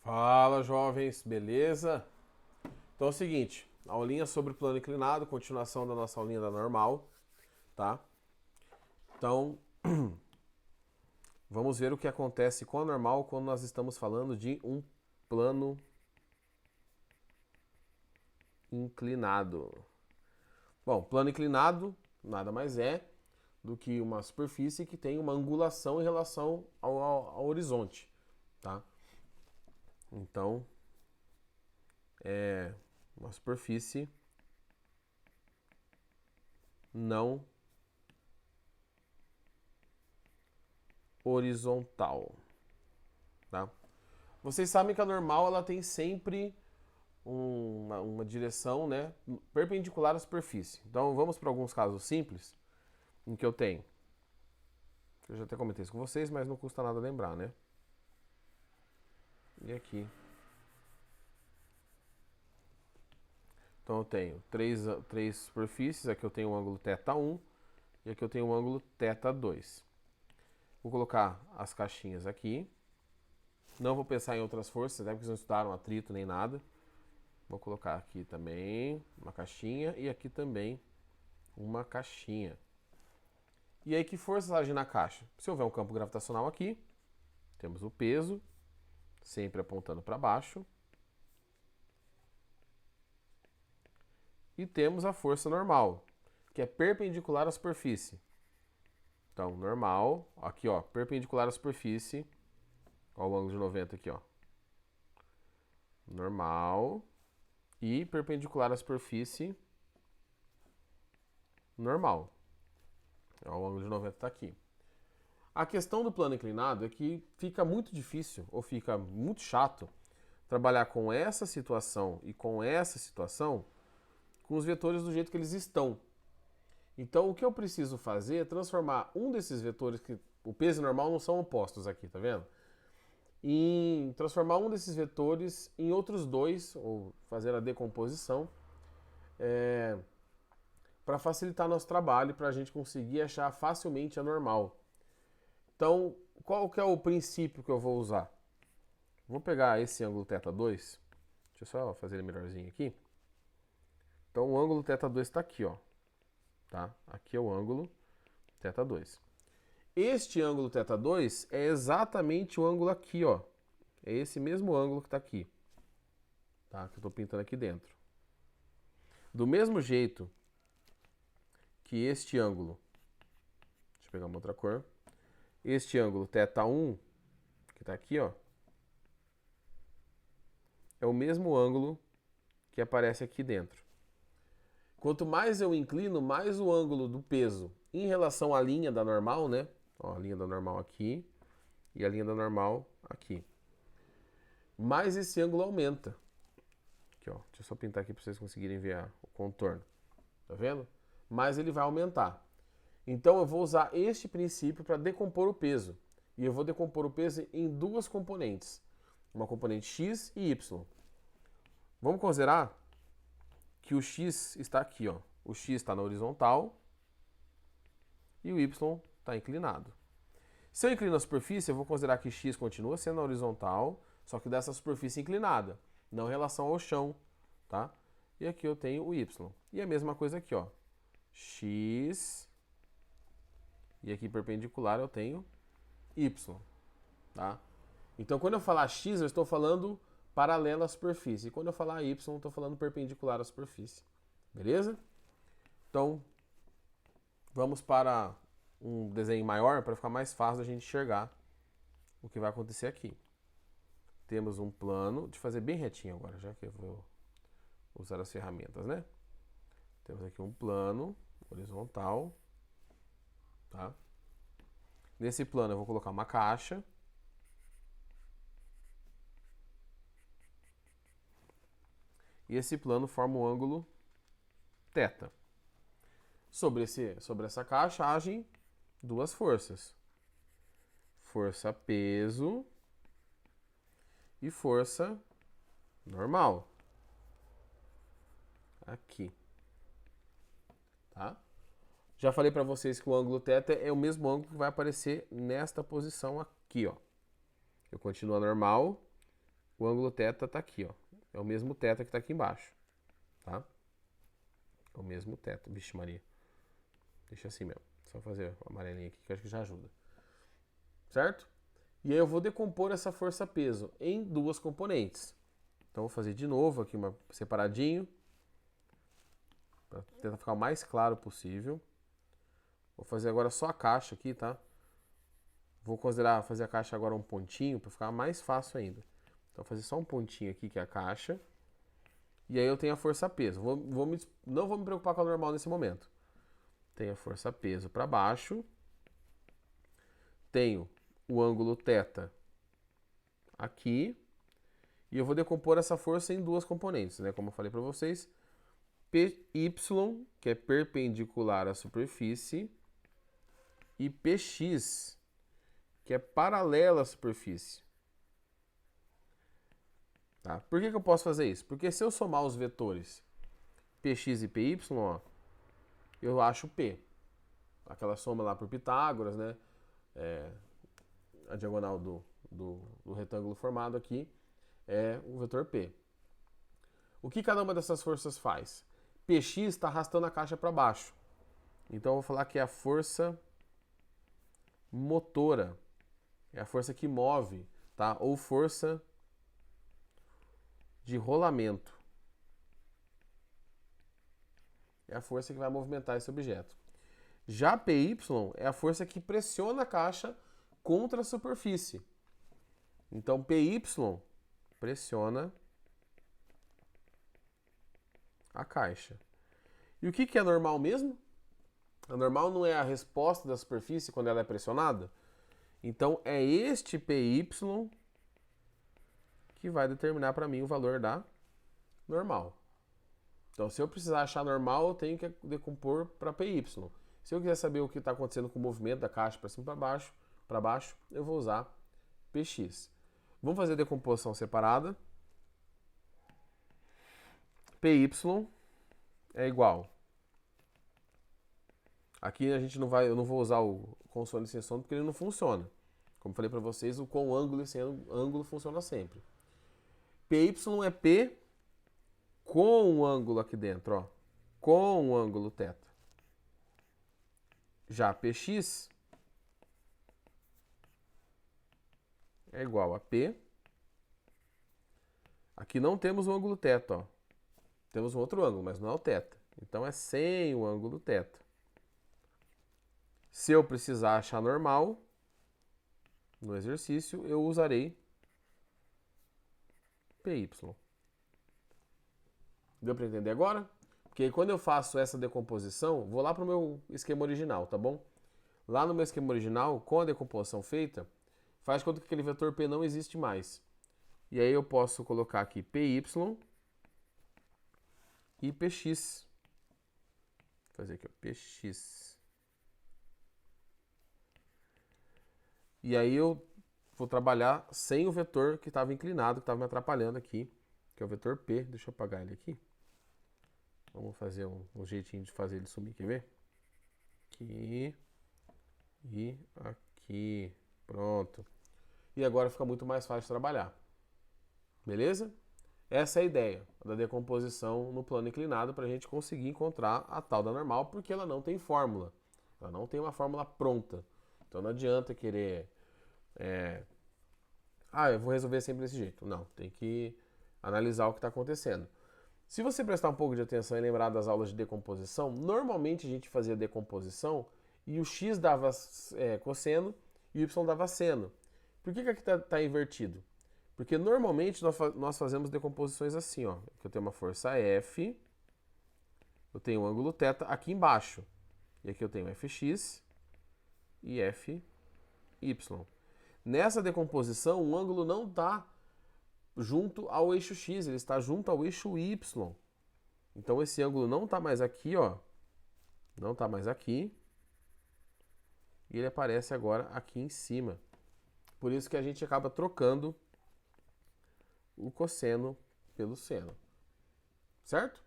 Fala, jovens, beleza? Então é o seguinte, aulinha sobre plano inclinado, continuação da nossa aulinha da normal, tá? Então, vamos ver o que acontece com a normal quando nós estamos falando de um plano inclinado. Bom, plano inclinado nada mais é do que uma superfície que tem uma angulação em relação ao horizonte, tá? Então, é uma superfície não horizontal, tá? Vocês sabem que a normal ela tem sempre uma direção, né, perpendicular à superfície. Então vamos para alguns casos simples em que eu tenho. Eu já até comentei isso com vocês, mas não custa nada lembrar, né? E aqui. Então eu tenho três superfícies. Aqui eu tenho o ângulo θ1 e aqui eu tenho o ângulo θ2. Vou colocar as caixinhas aqui. Não vou pensar em outras forças, né, porque vocês não estudaram atrito nem nada. Vou colocar aqui também uma caixinha e aqui também uma caixinha. E aí, que forças agem na caixa? Se houver um campo gravitacional aqui, temos o peso, sempre apontando para baixo. E temos a força normal, que é perpendicular à superfície. Então, normal, aqui ó, perpendicular à superfície. Ó o ângulo de 90 aqui, ó. Normal e perpendicular à superfície normal. Ó, o ângulo de 90 está aqui. A questão do plano inclinado é que fica muito difícil ou fica muito chato trabalhar com essa situação e com essa situação com os vetores do jeito que eles estão. Então o que eu preciso fazer é transformar um desses vetores, que o peso e o normal não são opostos aqui, tá vendo? E transformar um desses vetores em outros dois, ou fazer a decomposição, para facilitar nosso trabalho e para a gente conseguir achar facilmente a normal. Então, qual que é o princípio que eu vou usar? Vou pegar esse ângulo θ2, deixa eu só fazer ele melhorzinho aqui. Então o ângulo θ2 está aqui, ó. Tá? Aqui é o ângulo θ2. Este ângulo θ2 é exatamente o ângulo aqui, ó. É esse mesmo ângulo que está aqui, tá? Que eu estou pintando aqui dentro. Do mesmo jeito que este ângulo, deixa eu pegar uma outra cor, este ângulo θ1, que está aqui, ó, é o mesmo ângulo que aparece aqui dentro. Quanto mais eu inclino, mais o ângulo do peso em relação à linha da normal, né? Ó, a linha da normal aqui e a linha da normal aqui. Mais esse ângulo aumenta. Aqui, ó. Deixa eu só pintar aqui para vocês conseguirem ver o contorno. Tá vendo? Mais ele vai aumentar. Então eu vou usar este princípio para decompor o peso. E eu vou decompor o peso em duas componentes. Uma componente x e y. Vamos considerar que o x está aqui, ó. O x está na horizontal e o y está inclinado. Se eu inclino a superfície, eu vou considerar que x continua sendo na horizontal, só que dessa superfície inclinada, não em relação ao chão, tá? E aqui eu tenho o y. E a mesma coisa aqui, ó. X e aqui perpendicular eu tenho y, tá? Então quando eu falar x, eu estou falando paralela à superfície. E quando eu falar y, eu estou falando perpendicular à superfície. Beleza? Então, vamos para um desenho maior para ficar mais fácil a gente enxergar o que vai acontecer aqui. Temos um plano, de fazer bem retinho agora, já que eu vou usar as ferramentas, né? Temos aqui um plano horizontal, tá? Nesse plano eu vou colocar uma caixa. E esse plano forma o ângulo θ. Sobre essa caixa agem duas forças. Força peso e força normal. Aqui. Tá? Já falei para vocês que o ângulo θ é o mesmo ângulo que vai aparecer nesta posição aqui, ó. Eu continuo a normal, o ângulo θ está aqui, ó. É o mesmo θ que está aqui embaixo, tá? É o mesmo θ. Vixe Maria. Deixa assim mesmo. Só fazer o amarelinho aqui que eu acho que já ajuda. Certo? E aí eu vou decompor essa força-peso em duas componentes. Então vou fazer de novo aqui separadinho, para tentar ficar o mais claro possível. Vou fazer agora só a caixa aqui, tá? Vou considerar fazer a caixa agora um pontinho, para ficar mais fácil ainda. Então vou fazer só um pontinho aqui, que é a caixa. E aí eu tenho a força-peso. Não vou me preocupar com a normal nesse momento. Tenho a força-peso para baixo. Tenho o ângulo θ aqui. E eu vou decompor essa força em duas componentes, né? Como eu falei para vocês, PY, que é perpendicular à superfície, e PX, que é paralela à superfície. Tá? Por que eu posso fazer isso? Porque se eu somar os vetores PX e PY, ó, eu acho P. Aquela soma lá por Pitágoras, né? A diagonal do retângulo formado aqui é o vetor P. O que cada uma dessas forças faz? PX está arrastando a caixa para baixo. Então eu vou falar que é a força motora. É a força que move, tá? Ou força de rolamento. É a força que vai movimentar esse objeto. Já PY é a força que pressiona a caixa contra a superfície. Então PY pressiona a caixa. E o que é normal mesmo? A normal não é a resposta da superfície quando ela é pressionada? Então é este PY que vai determinar para mim o valor da normal. Então se eu precisar achar normal, eu tenho que decompor para PY. Se eu quiser saber o que está acontecendo com o movimento da caixa para cima e para baixo, eu vou usar PX. Vamos fazer a decomposição separada. PY é igual. Aqui eu não vou usar o consoante sem som porque ele não funciona. Como falei para vocês, o com ângulo e sem ângulo funciona sempre. PY é P com o ângulo aqui dentro, ó, com o ângulo θ. Já PX é igual a P. Aqui não temos o ângulo θ, ó. Temos um outro ângulo, mas não é o θ. Então é sem o ângulo θ. Se eu precisar achar normal no exercício, eu usarei PY. Deu para entender agora? Porque quando eu faço essa decomposição, vou lá para o meu esquema original, tá bom? Lá no meu esquema original, com a decomposição feita, faz conta que aquele vetor P não existe mais. E aí eu posso colocar aqui PY e PX. Vou fazer aqui, ó, PX. E aí eu vou trabalhar sem o vetor que estava inclinado, que estava me atrapalhando aqui, que é o vetor P. Deixa eu apagar ele aqui. Vamos fazer um jeitinho de fazer ele sumir, quer ver? Aqui e aqui. Pronto. E agora fica muito mais fácil de trabalhar. Beleza? Essa é a ideia da decomposição no plano inclinado para a gente conseguir encontrar a tal da normal, porque ela não tem fórmula. Ela não tem uma fórmula pronta. Então não adianta querer... eu vou resolver sempre desse jeito. Não, tem que analisar o que está acontecendo. Se você prestar um pouco de atenção e lembrar das aulas de decomposição, normalmente a gente fazia decomposição e o x dava cosseno e o y dava seno. Por que aqui está invertido? Porque normalmente nós fazemos decomposições assim, ó. Aqui eu tenho uma força F, eu tenho um ângulo θ aqui embaixo. E aqui eu tenho Fx e Fy. Nessa decomposição, o ângulo não está junto ao eixo x, ele está junto ao eixo y. Então esse ângulo não está mais aqui, ó. Não está mais aqui. E ele aparece agora aqui em cima. Por isso que a gente acaba trocando o cosseno pelo seno. Certo?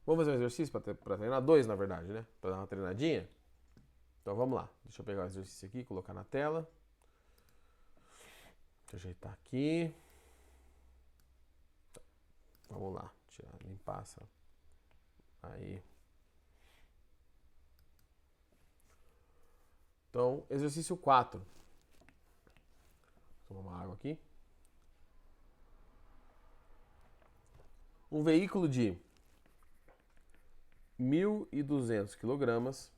Vamos fazer um exercício para treinar? Dois, na verdade, né? Para dar uma treinadinha. Então vamos lá. Deixa eu pegar o exercício aqui e colocar na tela. Deixa eu ajeitar aqui. Vamos lá, limpar essa. Aí. Então, exercício 4. Vou tomar uma água aqui. Um veículo de 1.200 kg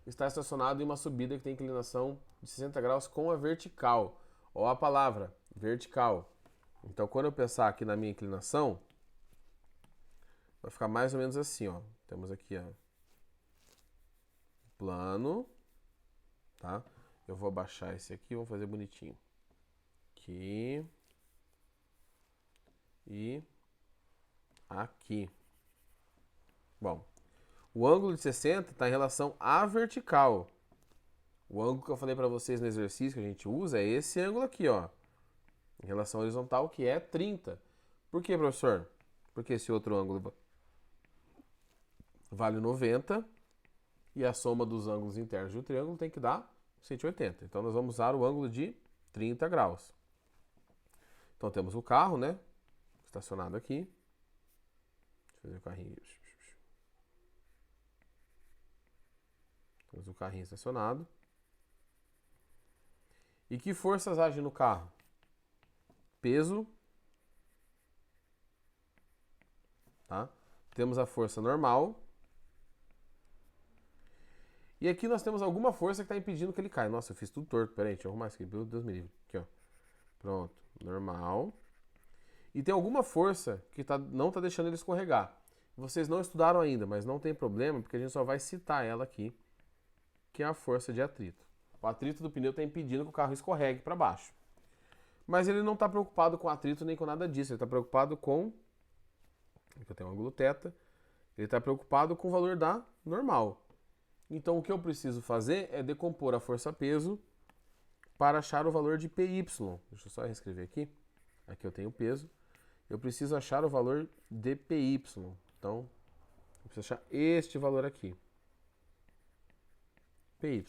está estacionado em uma subida que tem inclinação de 60 graus com a vertical. Ó a palavra, vertical. Então, quando eu pensar aqui na minha inclinação, vai ficar mais ou menos assim, ó. Temos aqui, ó, plano, tá? Eu vou abaixar esse aqui, vou fazer bonitinho. Aqui. E aqui. Bom, o ângulo de 60 está em relação à vertical. O ângulo que eu falei para vocês no exercício que a gente usa é esse ângulo aqui, ó. Em relação à horizontal, que é 30. Por que, professor? Porque esse outro ângulo vale 90 e a soma dos ângulos internos do triângulo tem que dar 180. Então, nós vamos usar o ângulo de 30 graus. Então, temos o carro, né? Estacionado aqui. Deixa eu fazer o carrinho. Temos o carrinho estacionado. E que forças agem no carro? Peso. Tá? Temos a força normal. E aqui nós temos alguma força que está impedindo que ele caia. Nossa, eu fiz tudo torto. Peraí, deixa eu arrumar isso aqui. Meu Deus me livre. Aqui, ó. Pronto. Normal. E tem alguma força que não está deixando ele escorregar. Vocês não estudaram ainda, mas não tem problema, porque a gente só vai citar ela aqui, que é a força de atrito. O atrito do pneu está impedindo que o carro escorregue para baixo. Mas ele não está preocupado com atrito nem com nada disso. Ele está preocupado com... Aqui eu tenho um ângulo θ. Ele está preocupado com o valor da normal. Então, o que eu preciso fazer é decompor a força-peso para achar o valor de PY. Deixa eu só reescrever aqui. Aqui eu tenho o peso. Eu preciso achar o valor de PY. Então, eu preciso achar este valor aqui. PY.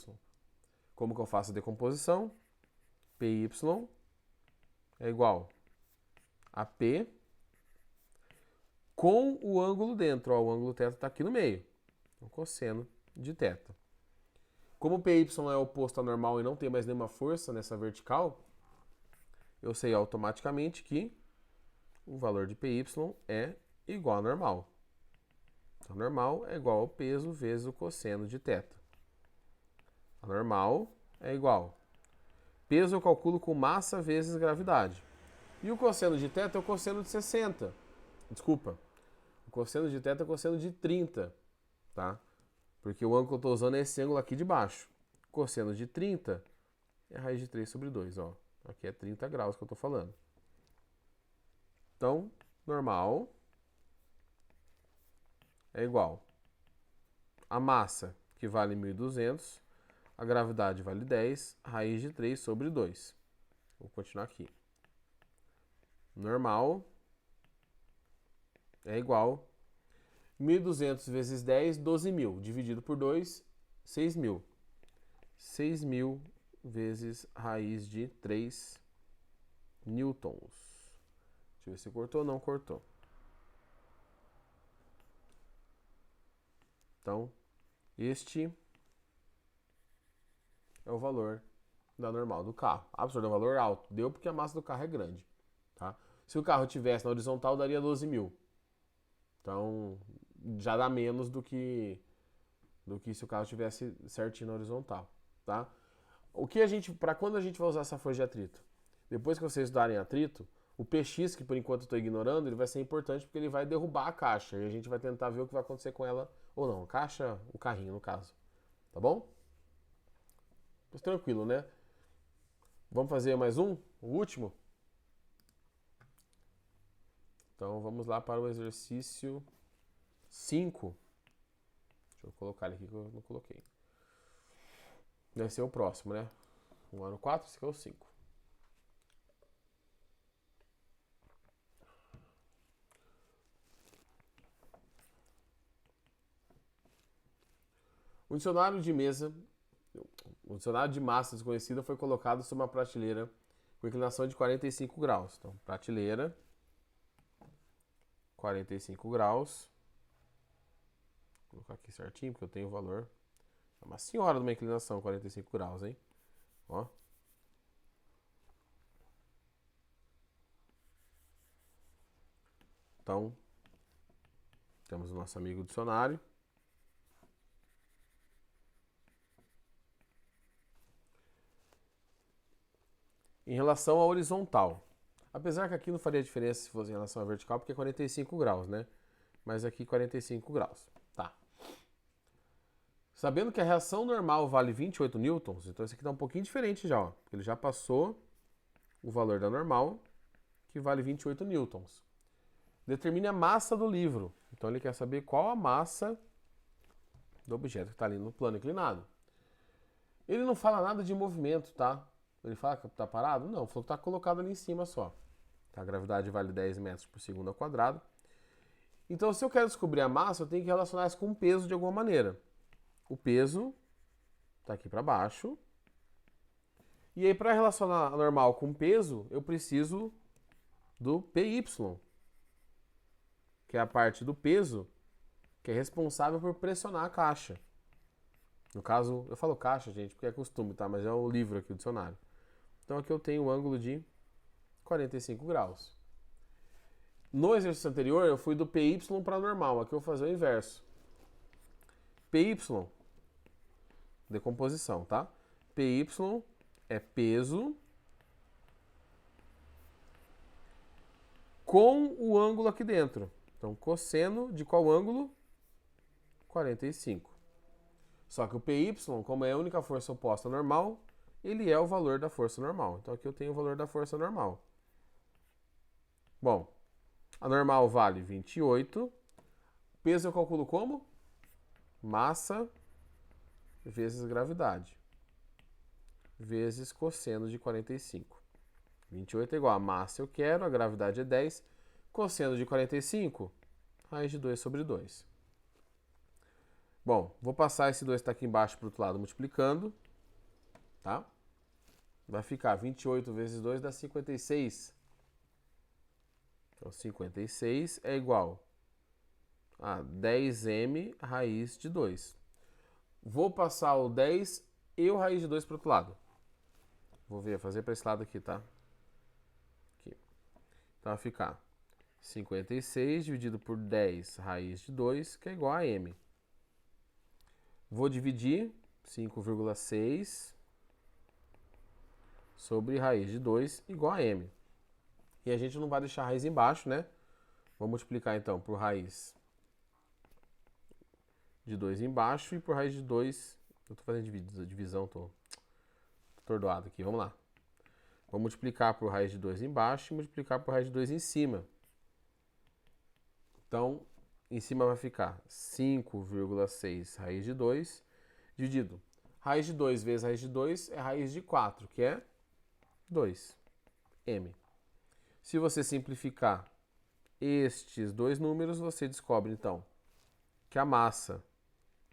Como que eu faço a decomposição? PY é igual a P com o ângulo dentro. Ó, o ângulo θ está aqui no meio. O cosseno de θ. Como PY é oposto à normal e não tem mais nenhuma força nessa vertical, eu sei automaticamente que o valor de PY é igual a normal. Então, normal é igual ao peso vezes o cosseno de θ. A normal é igual. Peso eu calculo com massa vezes gravidade. E o cosseno de θ é o cosseno de 60. Desculpa. O cosseno de θ é o cosseno de 30. Tá? Porque o ângulo que eu estou usando é esse ângulo aqui de baixo. Cosseno de 30 é a raiz de 3 sobre 2. Ó. Aqui é 30 graus que eu estou falando. Então, normal é igual a massa, que vale 1.200, a gravidade vale 10, raiz de 3 sobre 2. Vou continuar aqui. Normal é igual 1.200 vezes 10, 12.000. Dividido por 2, 6.000. 6.000 vezes raiz de 3 newtons. Deixa eu ver se cortou ou não cortou. Então, este é o valor da normal do carro. Absurdo, é um valor alto. Deu porque a massa do carro é grande. Tá? Se o carro tivesse na horizontal, daria 12.000. Então, já dá menos do que se o carro estivesse certinho na horizontal. Tá? O que para quando a gente vai usar essa força de atrito? Depois que vocês estudarem atrito, o PX, que por enquanto eu estou ignorando, ele vai ser importante porque ele vai derrubar a caixa. E a gente vai tentar ver o que vai acontecer com ela ou não. A caixa, o carrinho, no caso. Tá bom? Mas tranquilo, né? Vamos fazer mais um? O último? Então vamos lá para o exercício 5. Deixa eu colocar ele aqui que eu não coloquei. Deve ser o próximo, né? O ano 4, esse aqui é o 5. O dicionário de massa desconhecida foi colocado sobre uma prateleira com inclinação de 45 graus. Então, prateleira 45 graus. Vou colocar aqui certinho, porque eu tenho o valor. É uma senhora de uma inclinação, 45 graus, hein? Ó. Então, temos o nosso amigo dicionário. Em relação à horizontal. Apesar que aqui não faria diferença se fosse em relação à vertical, porque é 45 graus, né? Mas aqui 45 graus. Tá. Sabendo que a reação normal vale 28 newtons, então esse aqui tá um pouquinho diferente já, ó. Porque ele já passou o valor da normal, que vale 28 newtons. Determine a massa do livro. Então ele quer saber qual a massa do objeto que está ali no plano inclinado. Ele não fala nada de movimento, tá? Ele fala que está parado? Não, falou que está colocado ali em cima só. Tá, a gravidade vale 10 metros por segundo ao quadrado. Então, se eu quero descobrir a massa, eu tenho que relacionar isso com o peso de alguma maneira. O peso está aqui para baixo. E aí, para relacionar a normal com o peso, eu preciso do PY, que é a parte do peso que é responsável por pressionar a caixa. No caso, eu falo caixa, gente, porque é costume, tá? Mas é o livro aqui, o dicionário. Então aqui eu tenho um ângulo de 45 graus. No exercício anterior, eu fui do PY para normal. Aqui eu vou fazer o inverso. PY, decomposição, tá? PY é peso com o ângulo aqui dentro. Então, cosseno de qual ângulo? 45. Só que o PY, como é a única força oposta normal, ele é o valor da força normal. Então aqui eu tenho o valor da força normal. Bom, a normal vale 28. Peso eu calculo como? Massa vezes gravidade. Vezes cosseno de 45. 28 é igual a massa eu quero, a gravidade é 10. Cosseno de 45, raiz de 2 sobre 2. Bom, vou passar esse 2 que está aqui embaixo para o outro lado multiplicando. Tá? Vai ficar 28 vezes 2 dá 56. Então, 56 é igual a 10m raiz de 2. Vou passar o 10 e o raiz de 2 para o outro lado. Vou fazer para esse lado aqui, tá? Aqui. Então, vai ficar 56 dividido por 10 raiz de 2, que é igual a m. Vou dividir 5,6 sobre raiz de 2 igual a m. E a gente não vai deixar a raiz embaixo, né? Vou multiplicar então por raiz de 2 embaixo e por raiz de 2... Eu tô fazendo divisão, tô atordoado aqui. Vamos lá. Vou multiplicar por raiz de 2 embaixo e multiplicar por raiz de 2 em cima. Então, em cima vai ficar 5,6 raiz de 2 dividido. Raiz de 2 vezes raiz de 2 é raiz de 4, que é 2, m. Se você simplificar estes dois números, você descobre, então, que a massa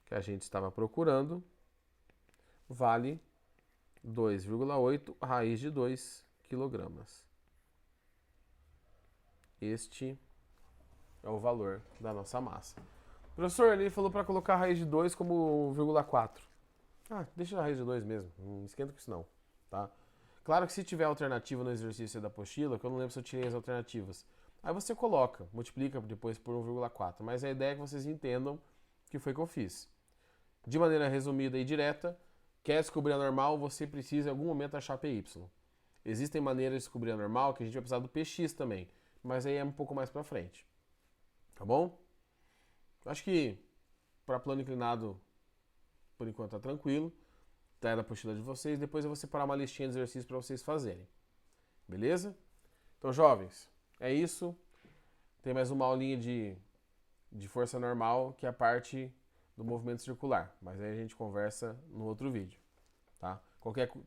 que a gente estava procurando vale 2,8 raiz de 2 quilogramas. Este é o valor da nossa massa. O professor, ele falou para colocar a raiz de 2 como 0,4. Ah, deixa a raiz de 2 mesmo, não esquenta com isso não, tá? Claro que se tiver alternativa no exercício da apostila, que eu não lembro se eu tirei as alternativas, aí você coloca, multiplica depois por 1,4. Mas a ideia é que vocês entendam que foi que eu fiz. De maneira resumida e direta, quer descobrir a normal, você precisa em algum momento achar PY. Existem maneiras de descobrir a normal que a gente vai precisar do PX também, mas aí é um pouco mais pra frente. Tá bom? Acho que para plano inclinado, por enquanto tá tranquilo. Tá na apostila de vocês. Depois eu vou separar uma listinha de exercícios para vocês fazerem. Beleza? Então, jovens, é isso. Tem mais uma aulinha de força normal, que é a parte do movimento circular. Mas aí a gente conversa no outro vídeo. Tá?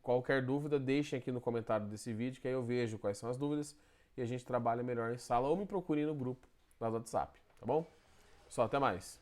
Qualquer dúvida, deixem aqui no comentário desse vídeo, que aí eu vejo quais são as dúvidas e a gente trabalha melhor em sala ou me procure no grupo lá do WhatsApp. Tá bom? Pessoal, até mais.